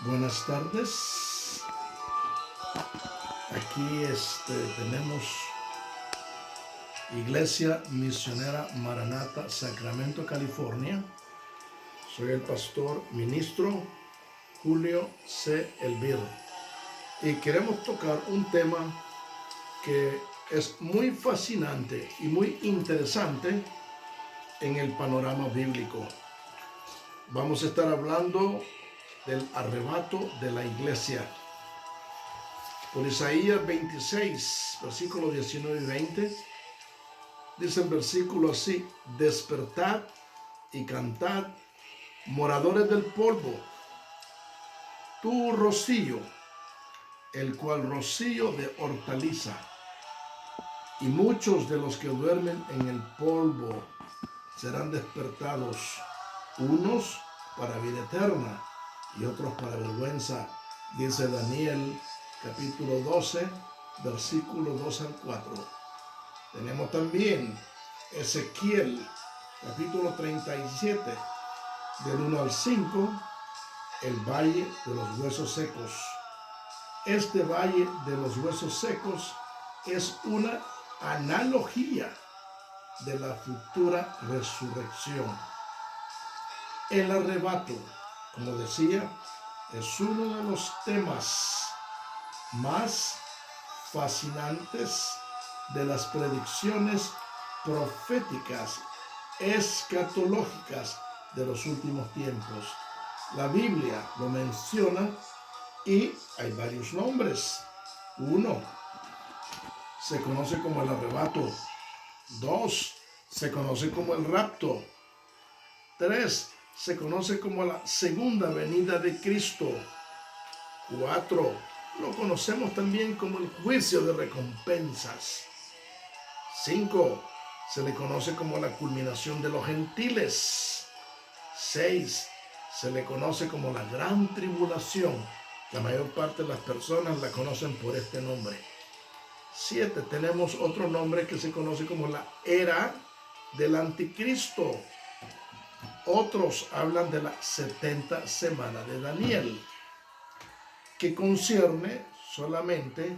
Buenas tardes. Aquí tenemos Iglesia Misionera Maranata, Sacramento, California. Soy el pastor ministro Julio C. Elviro. Y queremos tocar un tema que es muy fascinante y muy interesante en el panorama bíblico. Vamos a estar hablando del arrebato de la iglesia. Por Isaías 26, versículos 19 y 20, dice el versículo así: despertad y cantad, moradores del polvo, tu rocío, el cual rocío de hortaliza, y muchos de los que duermen en el polvo serán despertados, unos para vida eterna y otros para vergüenza, dice Daniel capítulo 12, versículos 2 al 4. Tenemos también Ezequiel capítulo 37, del 1 al 5, el valle de los huesos secos. Este valle de los huesos secos es una analogía de la futura resurrección. El arrebato, como decía, es uno de los temas más fascinantes de las predicciones proféticas escatológicas de los últimos tiempos. La Biblia lo menciona y hay varios nombres. 1. Se conoce como el arrebato. 2. Se conoce como el rapto. 3. Se conoce como la segunda venida de Cristo. 4. Lo conocemos también como el juicio de recompensas. 5. Se le conoce como la culminación de los gentiles. 6. Se le conoce como la gran tribulación. La mayor parte de las personas la conocen por este nombre. 7. Tenemos otro nombre que se conoce como la era del anticristo. Otros hablan de la 70 semana de Daniel, que concierne solamente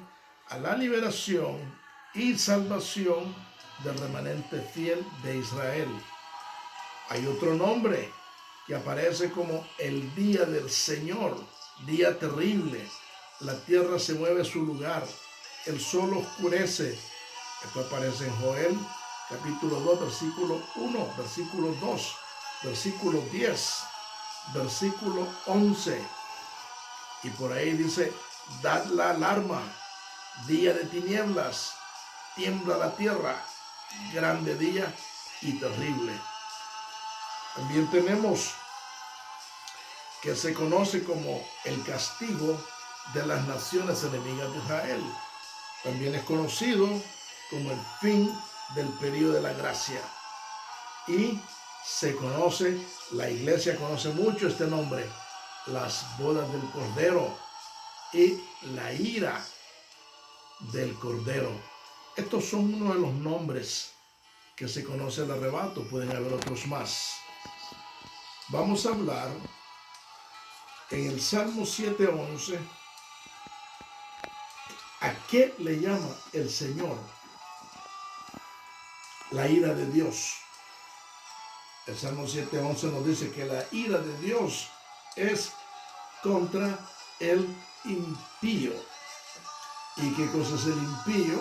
a la liberación y salvación del remanente fiel de Israel. Hay otro nombre que aparece como el día del Señor, día terrible. La tierra se mueve a su lugar, el sol oscurece. Esto aparece en Joel capítulo 2, versículo 1, versículo 2, versículo 10, versículo 11. Y por ahí dice: dad la alarma, día de tinieblas, tiembla la tierra, grande día y terrible. También tenemos que se conoce como el castigo de las naciones enemigas de Israel. También es conocido como el fin del período de la gracia. Y se conoce, la iglesia conoce mucho este nombre: las bodas del Cordero y la ira del Cordero. Estos son uno de los nombres que se conoce el arrebato. Pueden haber otros más. Vamos a hablar en el Salmo 7:11. ¿A qué le llama el Señor la ira de Dios? El Salmo 7:11 nos dice que la ira de Dios es contra el impío. ¿Y qué cosa es el impío?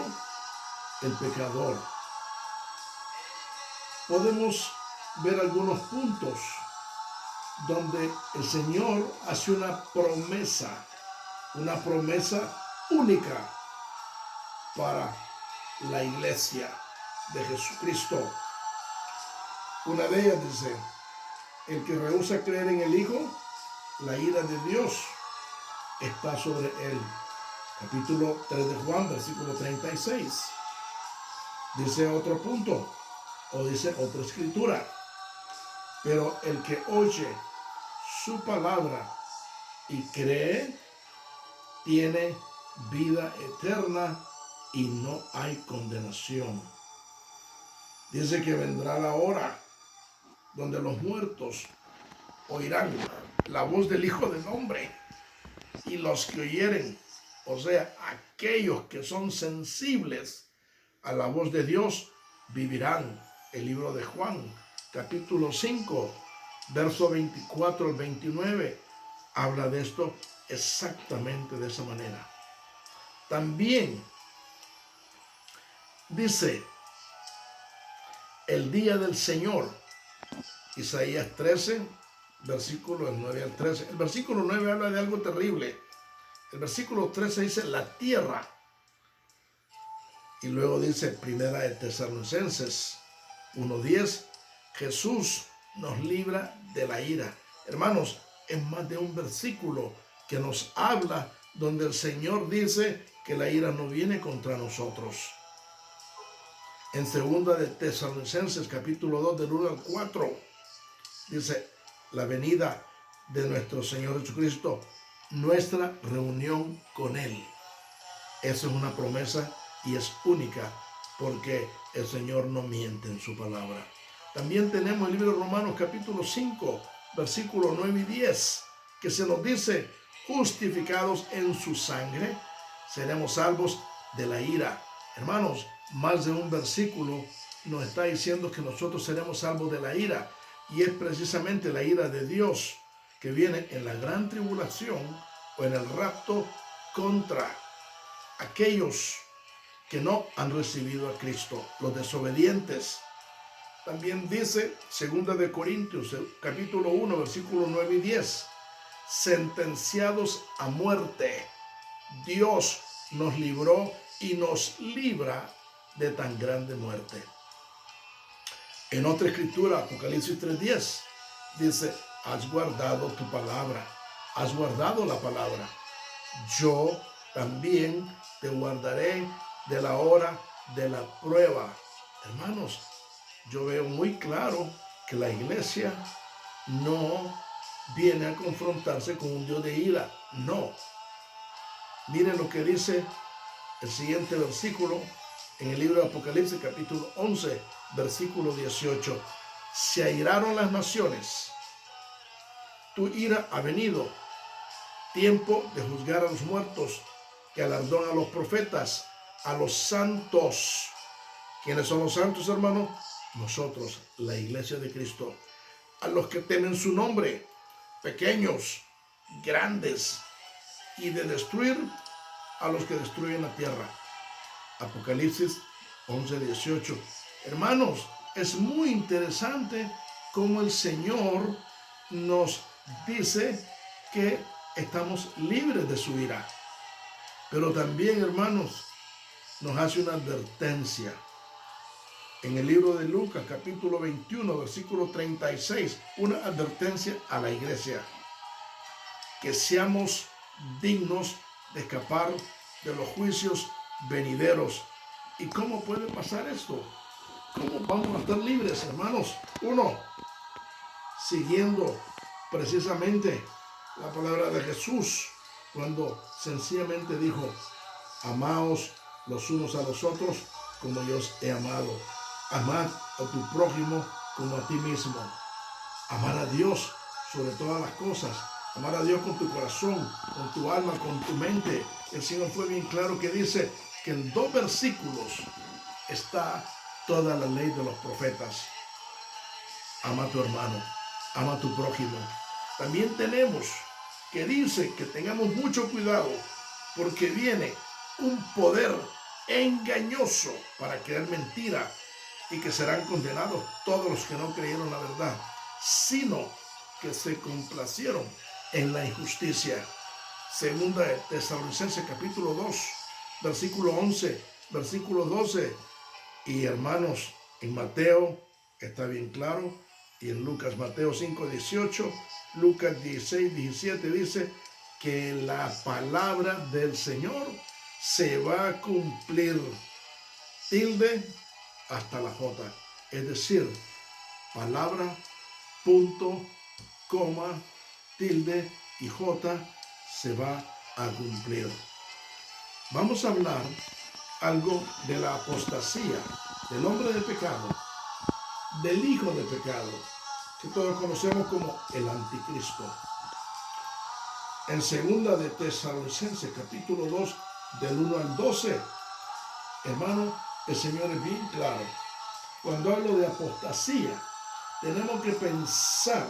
El pecador. Podemos ver algunos puntos donde el Señor hace una promesa única para la iglesia. de Jesucristo. Una de ellas dice, el que rehúsa creer en el Hijo, la ira de Dios está sobre él. Capítulo 3 de Juan, versículo 36. Dice otro punto, o dice otra escritura, pero el que oye su palabra y cree, tiene vida eterna y no hay condenación. Dice que vendrá la hora donde los muertos oirán la voz del Hijo del Hombre, y los que oyeren, o sea, aquellos que son sensibles a la voz de Dios, vivirán. El libro de Juan, capítulo 5, verso 24 al 29, habla de esto exactamente de esa manera. También dice, el día del Señor, Isaías 13, versículos 9 al 13. El versículo 9 habla de algo terrible. El versículo 13 dice la tierra. Y luego dice Primera de Tesalonicenses 1:10, Jesús nos libra de la ira. Hermanos, es más de un versículo que nos habla donde el Señor dice que la ira no viene contra nosotros. En Segunda de Tesalonicenses capítulo 2 del 1 al 4 dice la venida de nuestro Señor Jesucristo, nuestra reunión con Él. Esa es una promesa y es única porque el Señor no miente en su palabra. También tenemos el libro de Romanos capítulo 5, versículos 9 y 10, que se nos dice, justificados en su sangre, seremos salvos de la ira. Hermanos, más de un versículo nos está diciendo que nosotros seremos salvos de la ira, y es precisamente la ira de Dios que viene en la gran tribulación o en el rapto contra aquellos que no han recibido a Cristo, los desobedientes. También dice 2 de Corintios, capítulo 1, versículos 9 y 10, sentenciados a muerte, Dios nos libró y nos libra de tan grande muerte. En otra escritura, Apocalipsis 3:10, dice, has guardado tu palabra, has guardado la palabra. Yo también te guardaré de la hora de la prueba. Hermanos, yo veo muy claro que la iglesia no viene a confrontarse con un Dios de ira. No. Miren lo que dice el siguiente versículo en el libro de Apocalipsis, capítulo 11, versículo 18. Se airaron las naciones. Tu ira ha venido. Tiempo de juzgar a los muertos, galardón a los profetas, a los santos. ¿Quiénes son los santos, hermanos? Nosotros, la iglesia de Cristo. A los que temen su nombre, pequeños, grandes, y de destruir a los que destruyen la tierra. Apocalipsis 11:18. Hermanos, es muy interesante cómo el Señor nos dice que estamos libres de su ira. Pero también, hermanos, nos hace una advertencia. En el libro de Lucas, capítulo 21, versículo 36, una advertencia a la iglesia. Que seamos dignos de escapar de los juicios venideros. ¿Y cómo puede pasar esto? ¿Cómo vamos a estar libres, hermanos? Uno, siguiendo precisamente la palabra de Jesús, cuando sencillamente dijo, amaos los unos a los otros como yo os he amado. Amad a tu prójimo como a ti mismo. Amar a Dios sobre todas las cosas. Amar a Dios con tu corazón, con tu alma, con tu mente. El Señor fue bien claro que dice que en 2 versículos está toda la ley de los profetas. Ama a tu hermano, ama a tu prójimo. También tenemos que dice que tengamos mucho cuidado porque viene un poder engañoso para creer mentira y que serán condenados todos los que no creyeron la verdad, sino que se complacieron en la injusticia. Segunda de Tesalonicenses capítulo 2, versículo 11, versículo 12, Y hermanos, en Mateo está bien claro, y en Lucas, Mateo 5:18, Lucas 16:17 dice que la palabra del Señor se va a cumplir, tilde, hasta la J. Es decir, palabra, punto, coma, tilde y J se va a cumplir. Vamos a hablar algo de la apostasía, del hombre de pecado, del hijo de pecado, que todos conocemos como el anticristo. En segunda de Tesalonicenses, capítulo 2, del 1 al 12, hermano, el Señor es bien claro. Cuando hablo de apostasía, tenemos que pensar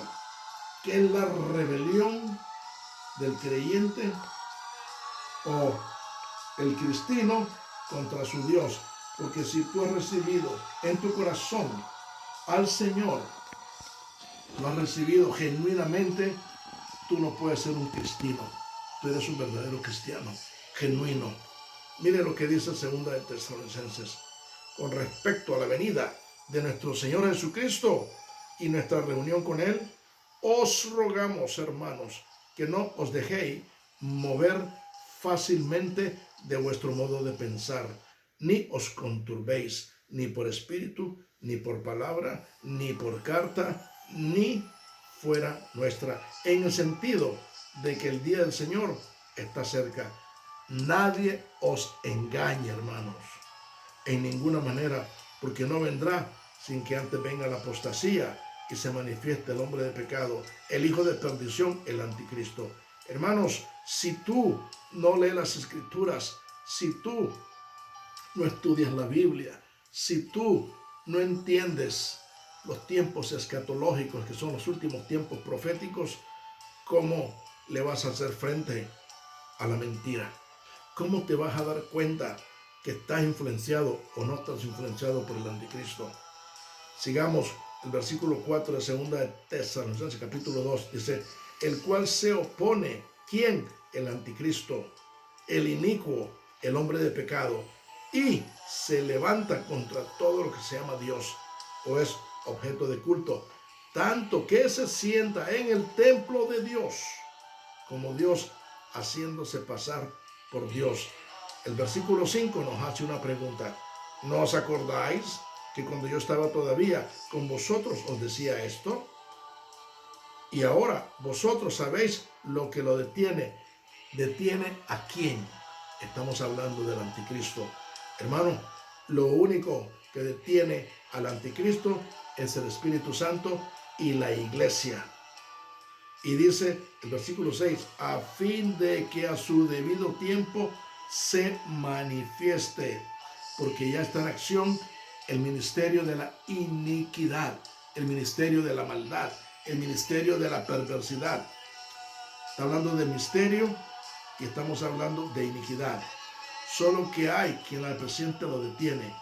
que es la rebelión del creyente o el cristiano contra su Dios. Porque si tú has recibido en tu corazón al Señor, lo has recibido genuinamente, tú no puedes ser un cristiano. Tú eres un verdadero cristiano, genuino. Mire lo que dice 2 de Tesalonicenses con respecto a la venida de nuestro Señor Jesucristo y nuestra reunión con Él. Os rogamos, hermanos, que no os dejéis mover fácilmente de vuestro modo de pensar, ni os conturbéis, ni por espíritu, ni por palabra, ni por carta, ni fuera nuestra, en el sentido de que el día del Señor está cerca. Nadie os engañe, hermanos, en ninguna manera, porque no vendrá sin que antes venga la apostasía y se manifieste el hombre de pecado, el hijo de perdición, el anticristo. Hermanos, si tú no lees las escrituras, si tú no estudias la Biblia, si tú no entiendes los tiempos escatológicos, que son los últimos tiempos proféticos, ¿cómo le vas a hacer frente a la mentira? ¿Cómo te vas a dar cuenta que estás influenciado o no estás influenciado por el anticristo? Sigamos el versículo 4 de 2 de Tesalonicenses capítulo 2, dice, el cual se opone, ¿quién? El anticristo, el inicuo, el hombre de pecado, y se levanta contra todo lo que se llama Dios o es objeto de culto, tanto que se sienta en el templo de Dios, como Dios, haciéndose pasar por Dios. El versículo 5 nos hace una pregunta. ¿No os acordáis que cuando yo estaba todavía con vosotros os decía esto? Y ahora vosotros sabéis lo que lo detiene. ¿Detiene a quién? Estamos hablando del anticristo. Hermano, lo único que detiene al anticristo es el Espíritu Santo y la iglesia. Y dice el versículo 6, a fin de que a su debido tiempo se manifieste, porque ya está en acción el ministerio de la iniquidad, el ministerio de la maldad, el ministerio de la perversidad. Está hablando de misterio y estamos hablando de iniquidad. Solo que hay quien al presente lo detiene,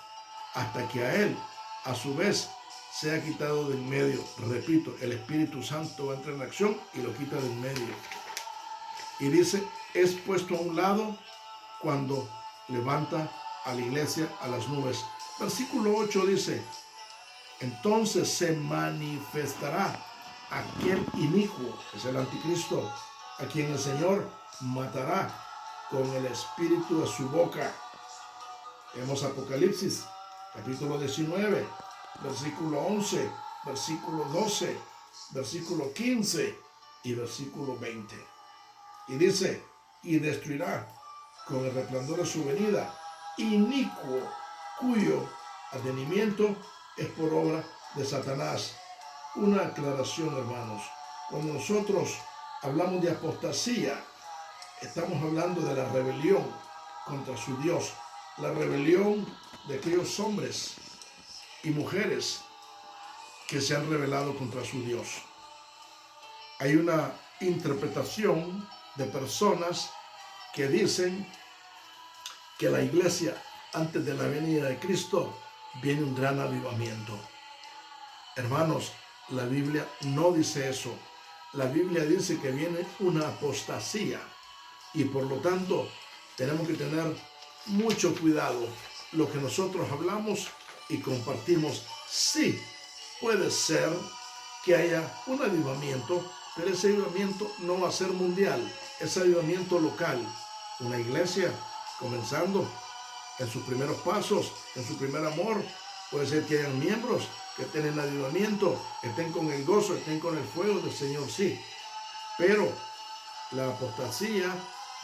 hasta que a él, a su vez, se ha quitado del medio. Repito, el Espíritu Santo entra en acción y lo quita del medio. Y dice, es puesto a un lado cuando levanta a la iglesia a las nubes. Versículo 8 dice, entonces se manifestará aquel inicuo, que es el anticristo, a quien el Señor matará con el espíritu de su boca. Vemos Apocalipsis, capítulo 19, versículo 11, versículo 12, versículo 15 y versículo 20. Y dice, y destruirá con el resplandor de su venida inicuo, cuyo advenimiento es por obra de Satanás. Una aclaración, hermanos. Cuando nosotros hablamos de apostasía, estamos hablando de la rebelión contra su Dios, la rebelión de aquellos hombres y mujeres que se han rebelado contra su Dios. Hay una interpretación de personas que dicen que la iglesia, antes de la venida de Cristo, viene un gran avivamiento. Hermanos, la Biblia no dice eso. La Biblia dice que viene una apostasía y por lo tanto tenemos que tener mucho cuidado lo que nosotros hablamos y compartimos, sí, puede ser que haya un avivamiento, pero ese avivamiento no va a ser mundial, es avivamiento local. Una iglesia comenzando en sus primeros pasos, en su primer amor. Puede ser que hayan miembros que tienen avivamiento, estén con el gozo, estén con el fuego del Señor, sí. Pero la apostasía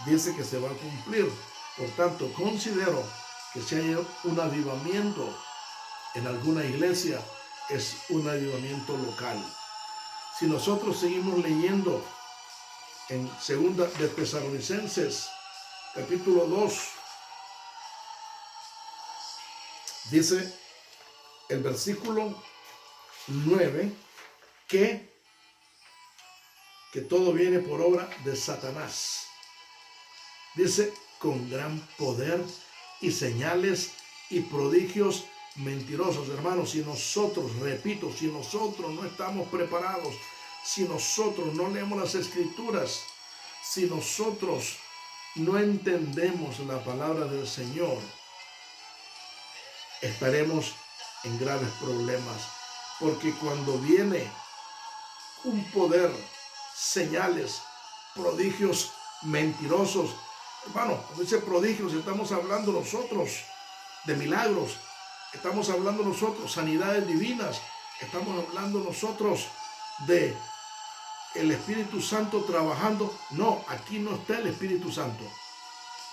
dice que se va a cumplir. Por tanto, considero que si hay un avivamiento en alguna iglesia, es un avivamiento local. Si nosotros seguimos leyendo en segunda de Tesalonicenses, capítulo 2, dice el versículo 9 que todo viene por obra de Satanás. Dice, con gran poder y señales y prodigios mentirosos. Hermanos, si nosotros, repito, si nosotros no estamos preparados, si nosotros no leemos las escrituras, si nosotros no entendemos la palabra del Señor, estaremos en graves problemas. Porque cuando viene un poder, señales, prodigios mentirosos, hermano, cuando dice prodigios, estamos hablando nosotros de milagros, estamos hablando nosotros sanidades divinas, estamos hablando nosotros de el Espíritu Santo trabajando. No, aquí no está el Espíritu Santo,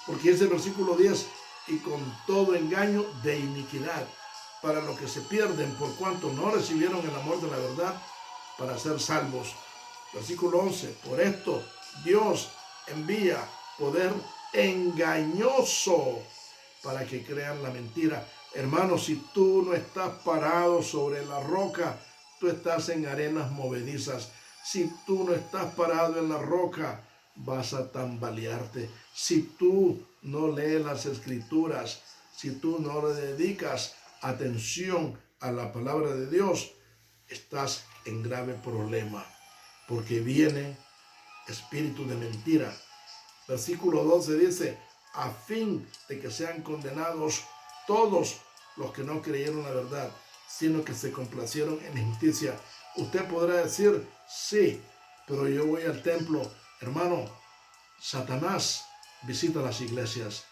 porque es el versículo 10, y con todo engaño de iniquidad, para los que se pierden por cuanto no recibieron el amor de la verdad para ser salvos. Versículo 11, por esto Dios envía poder engañoso para que crean la mentira. Hermano, si tú no estás parado sobre la roca, tú estás en arenas movedizas. Si tú no estás parado en la roca, vas a tambalearte. Si tú no lees las escrituras, si tú no le dedicas atención a la palabra de Dios, estás en grave problema, porque viene espíritu de mentira. Versículo 12 dice, a fin de que sean condenados todos los que no creyeron la verdad, sino que se complacieron en injusticia. Usted podrá decir, sí, pero yo voy al templo. Hermano, Satanás visita las iglesias.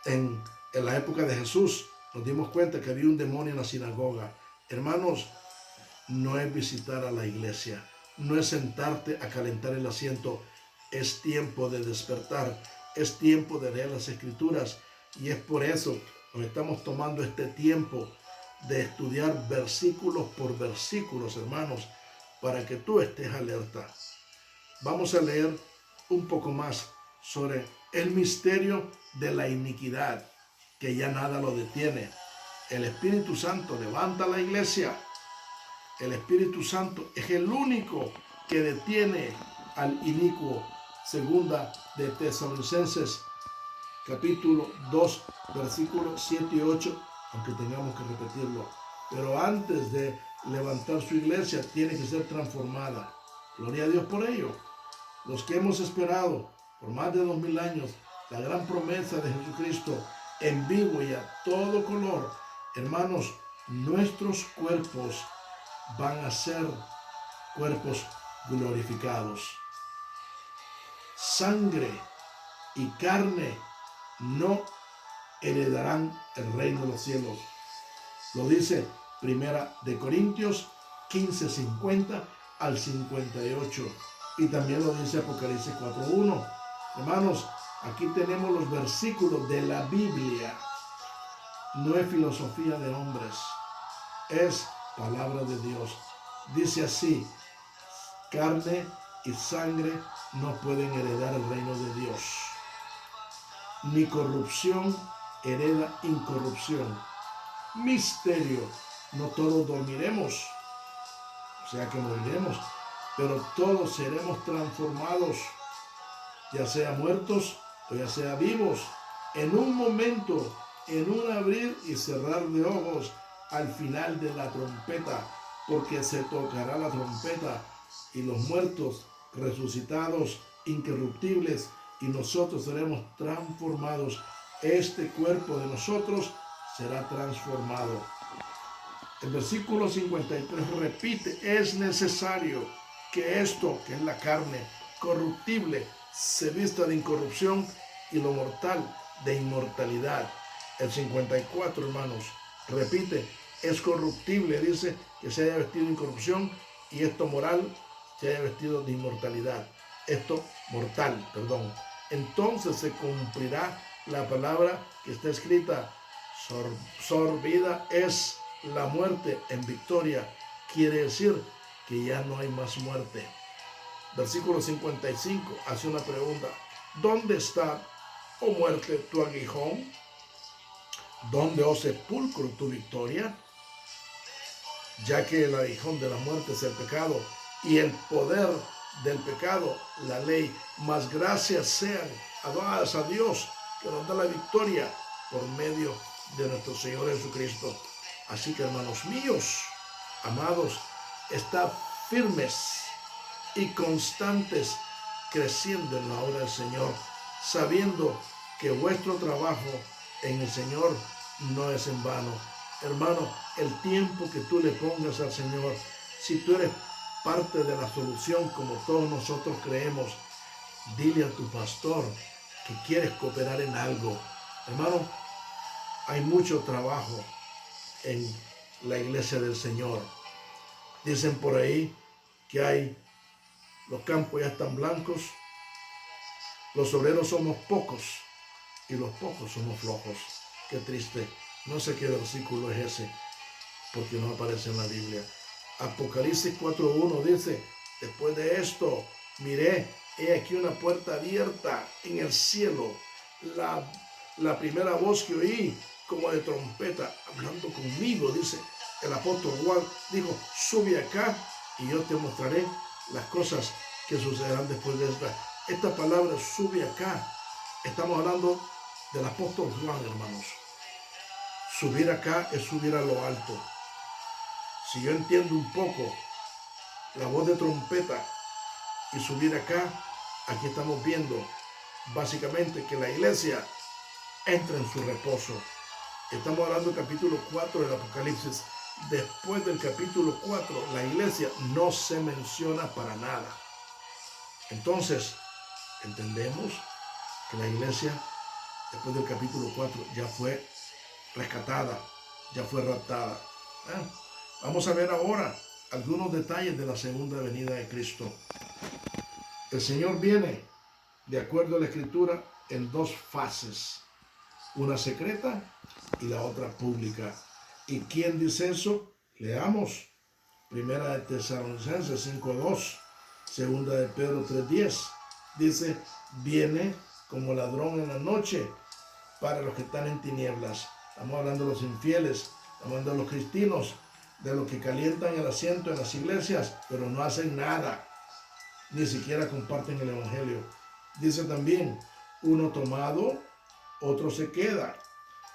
En la época de Jesús nos dimos cuenta que había un demonio en la sinagoga. Hermanos, no es visitar a la iglesia, no es sentarte a calentar el asiento. Es tiempo de despertar, es tiempo de leer las escrituras, y es por eso que nos estamos tomando este tiempo de estudiar versículos por versículos, hermanos, para que tú estés alerta. Vamos a leer un poco más sobre el misterio de la iniquidad, que ya nada lo detiene. El Espíritu Santo levanta la iglesia. El Espíritu Santo es el único que detiene al inicuo. Segunda de Tesalonicenses, capítulo 2, versículos 7 y 8, aunque tengamos que repetirlo. Pero antes de levantar su iglesia, tiene que ser transformada. Gloria a Dios por ello. Los que hemos esperado por más de 2000 años la gran promesa de Jesucristo en vivo y a todo color, hermanos, nuestros cuerpos van a ser cuerpos glorificados. Sangre y carne no heredarán el reino de los cielos. Lo dice Primera de Corintios 15:50 al 58. Y también lo dice Apocalipsis 4:1. Hermanos, aquí tenemos los versículos de la Biblia. No es filosofía de hombres, es palabra de Dios. Dice así, carne y sangre no pueden heredar el reino de Dios, ni corrupción hereda incorrupción. Misterio, no todos dormiremos, o sea que moriremos, pero todos seremos transformados, ya sea muertos o ya sea vivos, en un momento, en un abrir y cerrar de ojos, al final de la trompeta, porque se tocará la trompeta y los muertos resucitados, incorruptibles, y nosotros seremos transformados. Este cuerpo de nosotros será transformado. El versículo 53 repite, es necesario que esto, que es la carne corruptible, se vista de incorrupción y lo mortal de inmortalidad. El 54, hermanos, repite, es corruptible, dice que se haya vestido de incorrupción, y esto moral se haya vestido de inmortalidad. Esto mortal, perdón. Entonces se cumplirá la palabra que está escrita, sorbida es la muerte en victoria. Quiere decir que ya no hay más muerte. Versículo 55 hace una pregunta. ¿Dónde está, oh muerte, tu aguijón? ¿Dónde, oh sepulcro, tu victoria? Ya que el aguijón de la muerte es el pecado, y el poder del pecado, la ley. Mas gracias sean dadas a Dios, que nos da la victoria por medio de nuestro Señor Jesucristo. Así que, hermanos míos, amados, estad firmes y constantes, creciendo en la obra del Señor, sabiendo que vuestro trabajo en el Señor no es en vano. Hermano, el tiempo que tú le pongas al Señor, si tú eres parte de la solución, como todos nosotros creemos, dile a tu pastor que quieres cooperar en algo. Hermano, hay mucho trabajo en la iglesia del Señor. Dicen por ahí que los campos ya están blancos, los obreros somos pocos y los pocos somos flojos. Qué triste. No sé qué versículo es ese, porque no aparece en la Biblia. Apocalipsis 4:1 dice, después de esto, miré, he aquí una puerta abierta en el cielo. La primera voz que oí, como de trompeta, hablando conmigo, dice el apóstol Juan, dijo, sube acá y yo te mostraré las cosas que sucederán después de esta. Esta palabra, sube acá, estamos hablando del apóstol Juan, hermanos. Subir acá es subir a lo alto. Si yo entiendo un poco la voz de trompeta y subir acá, aquí estamos viendo básicamente que la iglesia entra en su reposo. Estamos hablando del capítulo 4 del Apocalipsis. Después del capítulo 4, la iglesia no se menciona para nada. Entonces, entendemos que la iglesia, después del capítulo 4, ya fue rescatada, ya fue raptada. Vamos a ver ahora algunos detalles de la segunda venida de Cristo. El Señor viene, de acuerdo a la Escritura, en dos fases, una secreta y la otra pública. ¿Y quién dice eso? Leamos. Primera de Tesalonicenses 5:2, segunda de Pedro 3:10. Dice, viene como ladrón en la noche para los que están en tinieblas. Estamos hablando de los infieles, estamos hablando de los cristianos, de los que calientan el asiento en las iglesias, pero no hacen nada, ni siquiera comparten el evangelio. Dice también, uno tomado, otro se queda.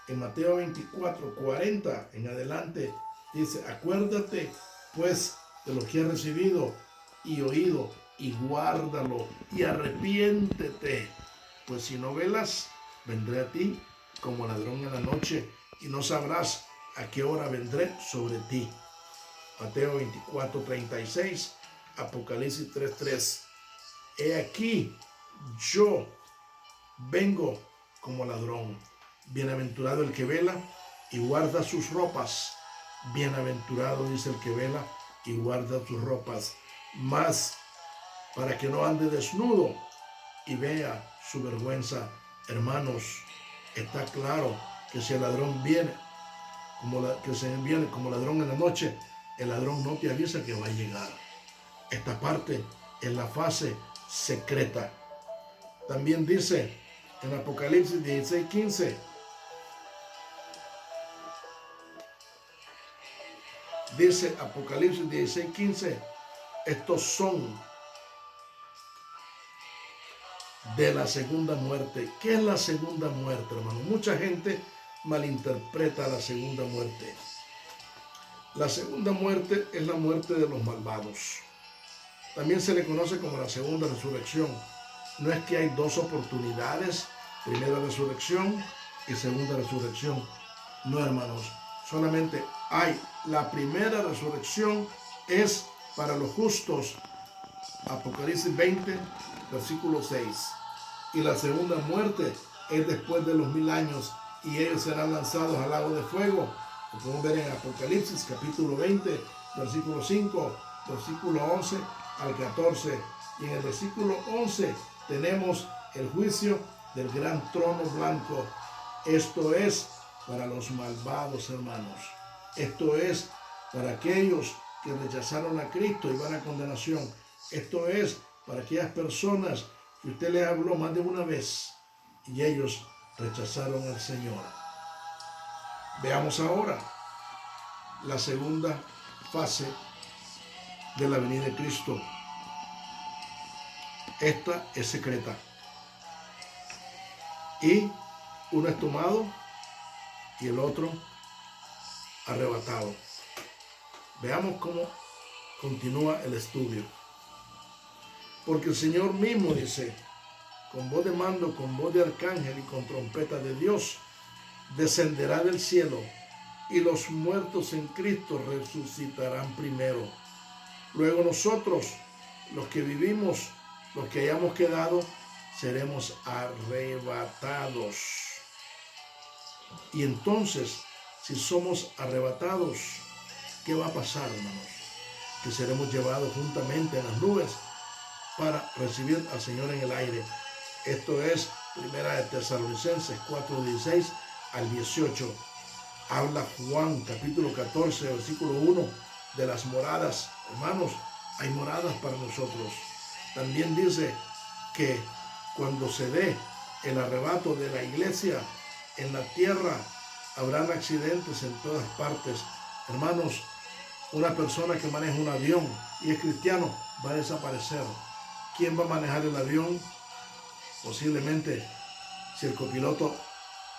En Mateo 24:40 en adelante dice, acuérdate pues de lo que has recibido y oído, y guárdalo, y arrepiéntete, pues si no velas, vendré a ti como ladrón en la noche, y no sabrás a qué hora vendré sobre ti. Mateo 24:36, Apocalipsis 3:3. He aquí, yo vengo como ladrón. Bienaventurado el que vela y guarda sus ropas. Bienaventurado, dice el que vela y guarda sus ropas. Mas para que no ande desnudo y vea su vergüenza. Hermanos, está claro que si el ladrón viene como ladrón en la noche, el ladrón no te avisa que va a llegar. Esta parte es la fase secreta. También dice en Apocalipsis 16:15, dice Apocalipsis 16:15, estos son de la segunda muerte. ¿Qué es la segunda muerte, hermano? Mucha gente malinterpreta la segunda muerte. La segunda muerte es la muerte de los malvados. También se le conoce como la segunda resurrección. No es que hay dos oportunidades, primera resurrección y segunda resurrección. No, hermanos, solamente hay la primera resurrección es para los justos, Apocalipsis 20, versículo 6. Y la segunda muerte es después de los 1000 años y ellos serán lanzados al lago de fuego. Lo podemos ver en Apocalipsis capítulo 20, versículo 5, versículo 11 al 14. Y en el versículo 11 tenemos el juicio del gran trono blanco. Esto es para los malvados, hermanos. Esto es para aquellos que rechazaron a Cristo y van a condenación. Esto es para aquellas personas que usted les habló más de una vez y ellos rechazaron al Señor. Veamos ahora la segunda fase de la venida de Cristo. Esta es secreta. Y uno es tomado y el otro arrebatado. Veamos cómo continúa el estudio. Porque el Señor mismo dice, con voz de mando, con voz de arcángel y con trompeta de Dios, descenderá del cielo y los muertos en Cristo resucitarán primero. Luego nosotros, los que vivimos, los que hayamos quedado, seremos arrebatados. Y entonces, si somos arrebatados, ¿qué va a pasar, hermanos? Que seremos llevados juntamente en las nubes para recibir al Señor en el aire. Esto es Primera de Tesalonicenses 4:16 al 18. Habla Juan capítulo 14, versículo 1 de las moradas. Hermanos, hay moradas para nosotros. También dice que cuando se dé el arrebato de la iglesia en la tierra, habrán accidentes en todas partes. Hermanos, una persona que maneja un avión y es cristiano va a desaparecer. ¿Quién va a manejar el avión? Posiblemente, si el copiloto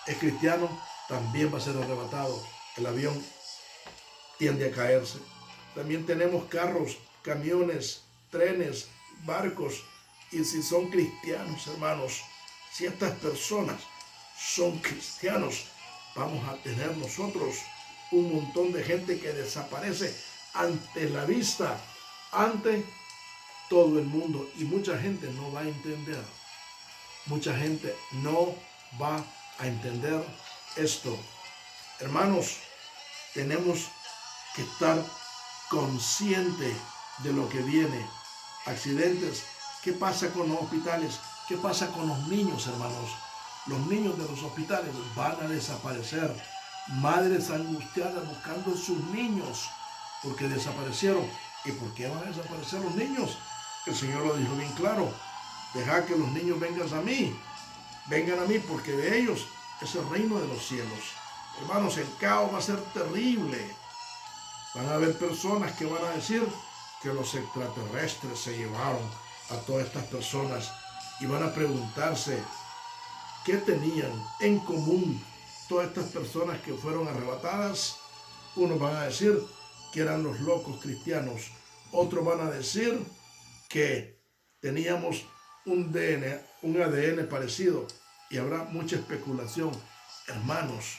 es cristiano, también va a ser arrebatado. El avión tiende a caerse. También tenemos carros, camiones, trenes, barcos. Y si son cristianos, hermanos, si estas personas son cristianos, vamos a tener nosotros un montón de gente que desaparece ante la vista, ante todo el mundo. Y mucha gente no va a entender. Mucha gente no va a entender esto. Hermanos, tenemos que estar conscientes de lo que viene. Accidentes. ¿Qué pasa con los hospitales? ¿Qué pasa con los niños, hermanos? Los niños de los hospitales van a desaparecer. Madres angustiadas buscando a sus niños porque desaparecieron. ¿Y por qué van a desaparecer los niños? El Señor lo dijo bien claro. Deja que los niños vengan a mí, porque de ellos es el reino de los cielos. Hermanos, el caos va a ser terrible. Van a haber personas que van a decir que los extraterrestres se llevaron a todas estas personas y van a preguntarse qué tenían en común todas estas personas que fueron arrebatadas. Unos van a decir que eran los locos cristianos, otros van a decir que teníamos un ADN parecido, y habrá mucha especulación. Hermanos,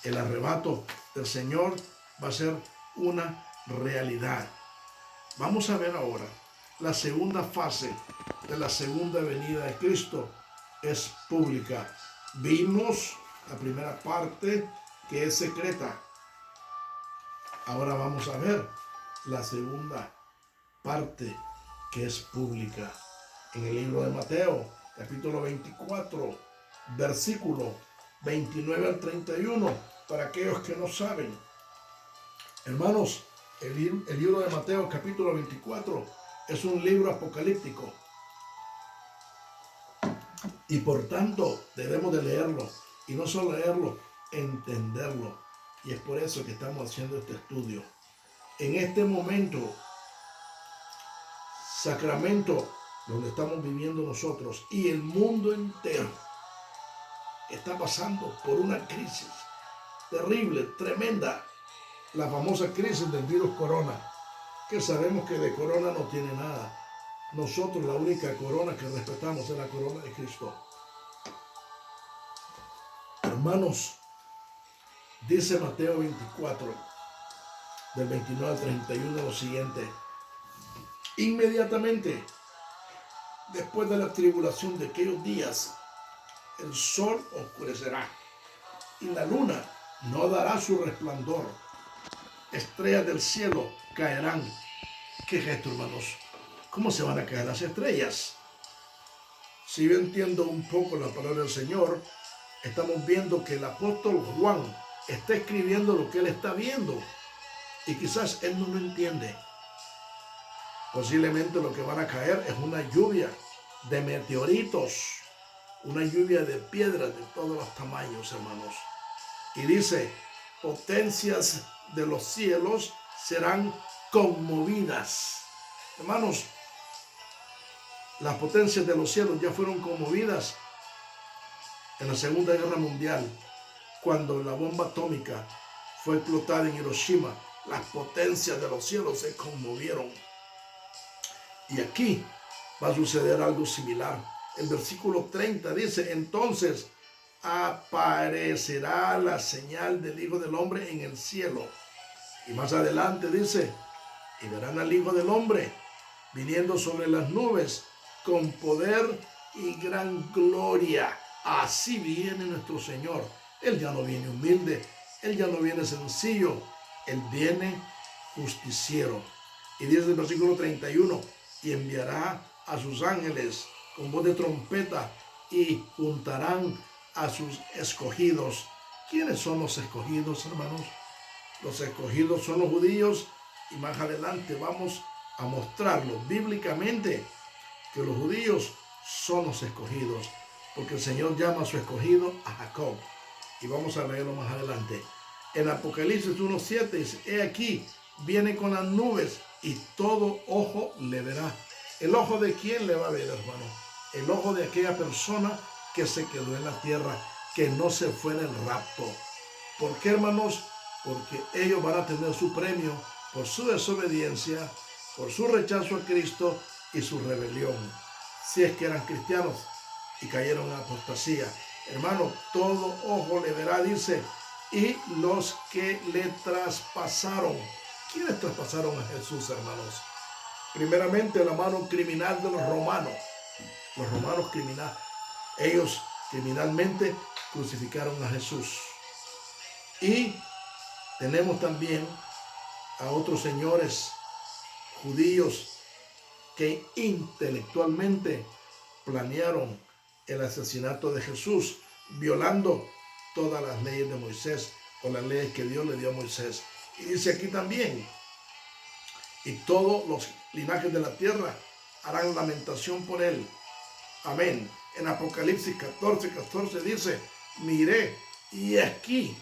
el arrebato del Señor va a ser una realidad. Vamos a ver ahora la segunda fase de la segunda venida de Cristo. Es pública. Vimos la primera parte, que es secreta. Ahora vamos a ver la segunda parte, que es pública. En el libro de Mateo, capítulo 24, versículo 29 al 31, para aquellos que no saben. Hermanos, el libro de Mateo, capítulo 24, es un libro apocalíptico. Y por tanto, debemos de leerlo. Y no solo leerlo, entenderlo. Y es por eso que estamos haciendo este estudio. En este momento, Sacramento, donde estamos viviendo nosotros, y el mundo entero está pasando por una crisis terrible, tremenda, la famosa crisis del virus corona, que sabemos que de corona no tiene nada. Nosotros la única corona que respetamos es la corona de Cristo. Hermanos, Dice Mateo 24, del 29 al 31, lo siguiente. Inmediatamente después de la tribulación de aquellos días, el sol oscurecerá y la luna no dará su resplandor. Estrellas del cielo caerán. ¿Qué es esto, hermanos? ¿Cómo se van a caer las estrellas? Si yo entiendo un poco la palabra del Señor, estamos viendo que el apóstol Juan está escribiendo lo que él está viendo y quizás él no lo entiende. Posiblemente lo que van a caer es una lluvia de meteoritos, una lluvia de piedras de todos los tamaños, hermanos. Y dice, potencias de los cielos serán conmovidas. Hermanos, las potencias de los cielos ya fueron conmovidas en la Segunda Guerra Mundial, cuando la bomba atómica fue explotada en Hiroshima. Las potencias de los cielos se conmovieron. Y aquí va a suceder algo similar. El versículo 30 dice, entonces aparecerá la señal del Hijo del Hombre en el cielo. Y más adelante dice, y verán al Hijo del Hombre viniendo sobre las nubes con poder y gran gloria. Así viene nuestro Señor. Él ya no viene humilde, Él ya no viene sencillo, Él viene justiciero. Y dice el versículo 31, y enviará a sus ángeles con voz de trompeta y juntarán a sus escogidos. ¿Quiénes son los escogidos, hermanos? Los escogidos son los judíos, y más adelante vamos a mostrarlo bíblicamente que los judíos son los escogidos, porque el Señor llama a su escogido a Jacob. Y vamos a leerlo más adelante. En Apocalipsis 1:7 dice, he aquí, viene con las nubes y todo ojo le verá. ¿El ojo de quién le va a ver, hermano? El ojo de aquella persona que se quedó en la tierra, que no se fue en el rapto. ¿Por qué, hermanos? Porque ellos van a tener su premio por su desobediencia, por su rechazo a Cristo y su rebelión. Si es que eran cristianos y cayeron en apostasía. Hermano, todo ojo le verá, dice, y los que le traspasaron. ¿Quiénes traspasaron a Jesús, hermanos? Primeramente, la mano criminal de los romanos. Los romanos criminales. Ellos criminalmente crucificaron a Jesús. Y tenemos también a otros señores judíos que intelectualmente planearon el asesinato de Jesús, violando todas las leyes de Moisés o las leyes que Dios le dio a Moisés. Y dice aquí también, y todos los linajes de la tierra harán lamentación por él. Amén. En Apocalipsis 14:14 dice, miré y aquí